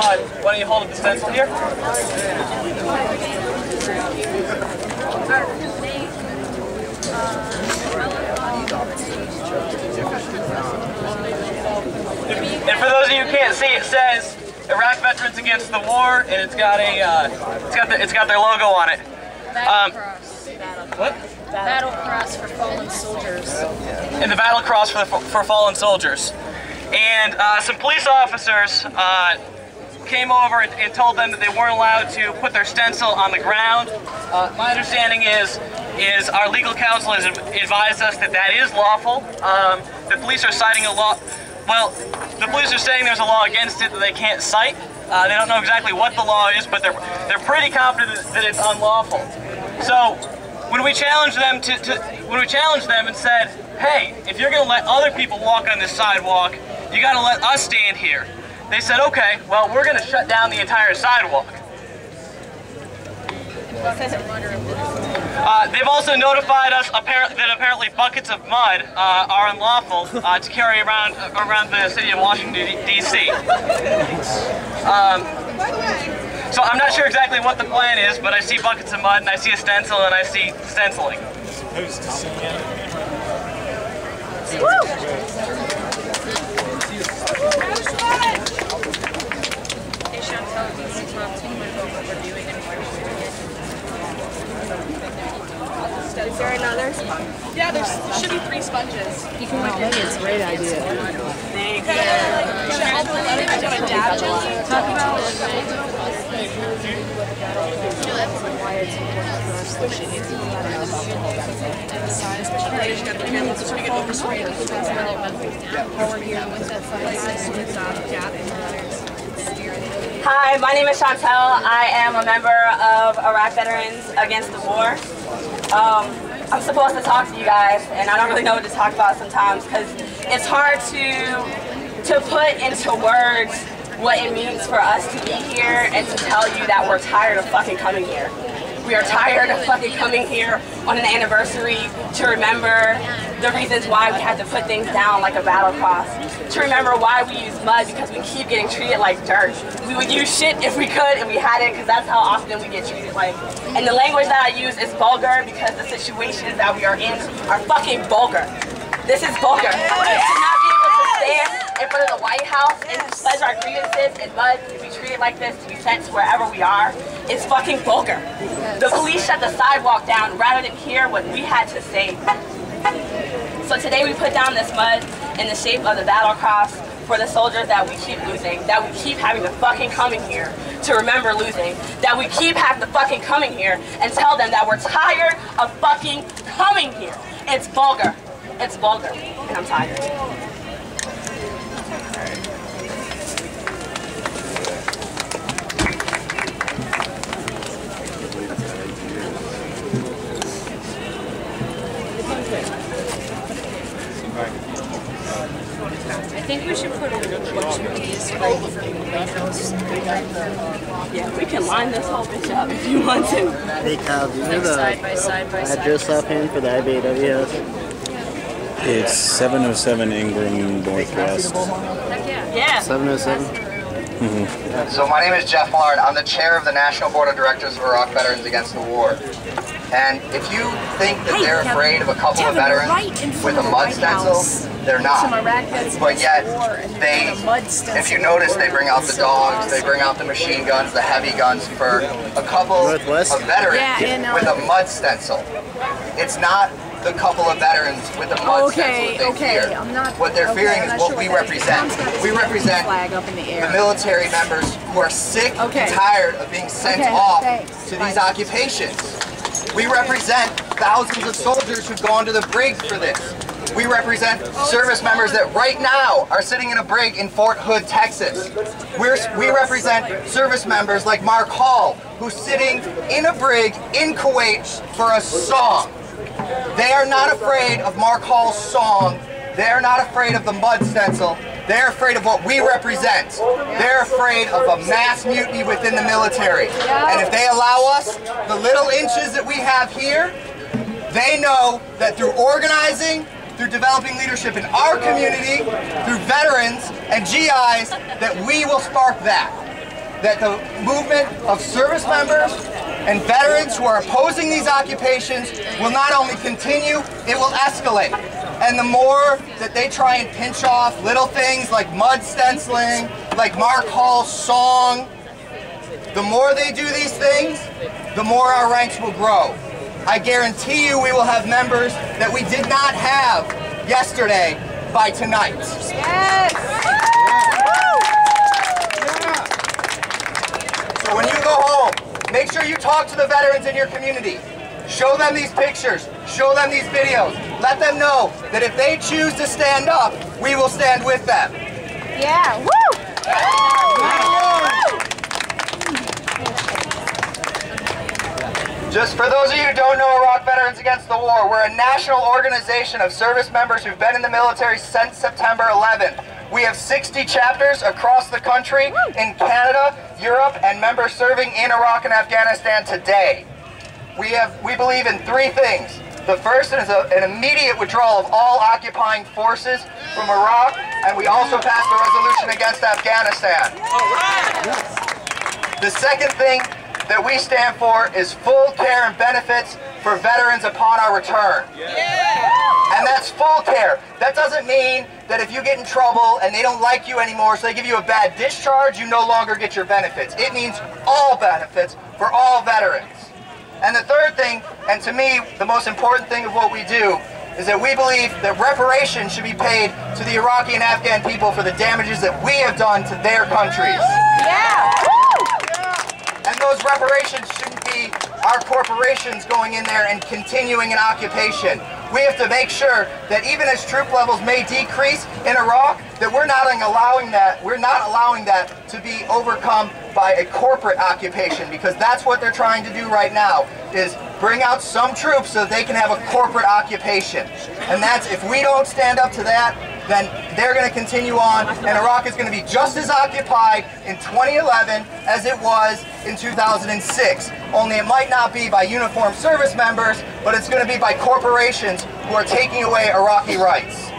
mud, why don't you hold up the stencil here? And for those of you who can't see, it says Iraq Veterans Against the War, and it's got their logo on it. Battle Cross. What? Battle Cross for fallen soldiers. And the Battle Cross for fallen soldiers. And some police officers came over and told them that they weren't allowed to put their stencil on the ground. My understanding is our legal counsel has advised us that that is lawful. The police are citing a law. Well, the police are saying there's a law against it that they can't cite. They don't know exactly what the law is, but they're pretty confident that it's unlawful. So when we challenged them and said, hey, if you're going to let other people walk on this sidewalk, you got to let us stand here. They said, okay, well, we're going to shut down the entire sidewalk. They've also notified us that apparently buckets of mud are unlawful to carry around the city of Washington, D.C. So I'm not sure exactly what the plan is, but I see buckets of mud and I see a stencil and I see stenciling. Is there another sponge? Yeah, there should be 3 sponges. You can make that. It's a great idea. Talk about Hi, my name is Chantel. I am a member of Iraq Veterans Against the War. I'm supposed to talk to you guys, and I don't really know what to talk about sometimes because it's hard to put into words what it means for us to be here and to tell you that we're tired of fucking coming here. We are tired of fucking coming here on an anniversary to remember the reasons why we had to put things down like a battle cross. To remember why we use mud because we keep getting treated like dirt. We would use shit if we could and we had it because that's how often we get treated like. And the language that I use is vulgar because the situations that we are in are fucking vulgar. This is vulgar. To not be able to stand in front of the White House and pledge our grievances in mud, to be treated like this, to be sent to wherever we are, is fucking vulgar. The police shut the sidewalk down rather than hear what we had to say. So today we put down this mud in the shape of the battle cross for the soldiers that we keep losing, that we keep having to fucking come in here to remember losing, that we keep having to fucking come in here and tell them that we're tired of fucking coming here. It's vulgar. It's vulgar, and I'm tired. I think we should put a Portuguese right for windows. Yeah, we can line this whole bitch up if you want to. Hey Kyle, do you know the Side by side by side. address offhand for the IBAW house? It's 707 Ingram Northwest. Heck yeah. Yeah. 707? So my name is Jeff Martin. I'm the chair of the National Board of Directors for Iraq Veterans Against the War. And if you think that they're afraid of a couple of veterans with a mud stencil, they're not. But yet, if you notice, they bring out the dogs, they bring out the machine guns, the heavy guns for a couple of veterans with a mud stencil. It's not the couple of veterans with a mud stencil that they fear. What they're fearing is what we represent. We represent the military members who are sick and tired of being sent off to these occupations. We represent thousands of soldiers who've gone to the brig for this. We represent service members that right now are sitting in a brig in Fort Hood, Texas. We represent service members like Mark Hall, who's sitting in a brig in Kuwait for a song. They are not afraid of Mark Hall's song. They're not afraid of the mud stencil. They're afraid of what we represent. They're afraid of a mass mutiny within the military. And if they allow us the little inches that we have here, they know that through organizing, through developing leadership in our community, through veterans and GIs, that we will spark that. that the movement of service members and veterans who are opposing these occupations will not only continue, it will escalate. And the more that they try and pinch off little things like mud stenciling, like Mark Hall's song, the more they do these things, the more our ranks will grow. I guarantee you we will have members that we did not have yesterday by tonight. Yes! So when you go home, make sure you talk to the veterans in your community. Show them these pictures. Show them these videos. Let them know that if they choose to stand up, we will stand with them. Yeah! Woo! Just for those of you who don't know Iraq Veterans Against the War, we're a national organization of service members who've been in the military since September 11th. We have 60 chapters across the country, in Canada, Europe, and members serving in Iraq and Afghanistan today. We believe in three things. The first is an immediate withdrawal of all occupying forces from Iraq, and we also passed a resolution against Afghanistan. The second thing that we stand for is full care and benefits for veterans upon our return. And that's full care. That doesn't mean that if you get in trouble and they don't like you anymore, so they give you a bad discharge, you no longer get your benefits. It means all benefits for all veterans. And the third thing, and to me, the most important thing of what we do, is that we believe that reparations should be paid to the Iraqi and Afghan people for the damages that we have done to their countries. Yeah! And those reparations shouldn't be our corporations going in there and continuing an occupation. We have to make sure that even as troop levels may decrease in Iraq, that we're not allowing that to be overcome by a corporate occupation, because that's what they're trying to do right now, is bring out some troops so that they can have a corporate occupation. And that's, if we don't stand up to that, then they're going to continue on, and Iraq is going to be just as occupied in 2011 as it was in 2006. Only it might not be by uniformed service members, but it's going to be by corporations who are taking away Iraqi rights.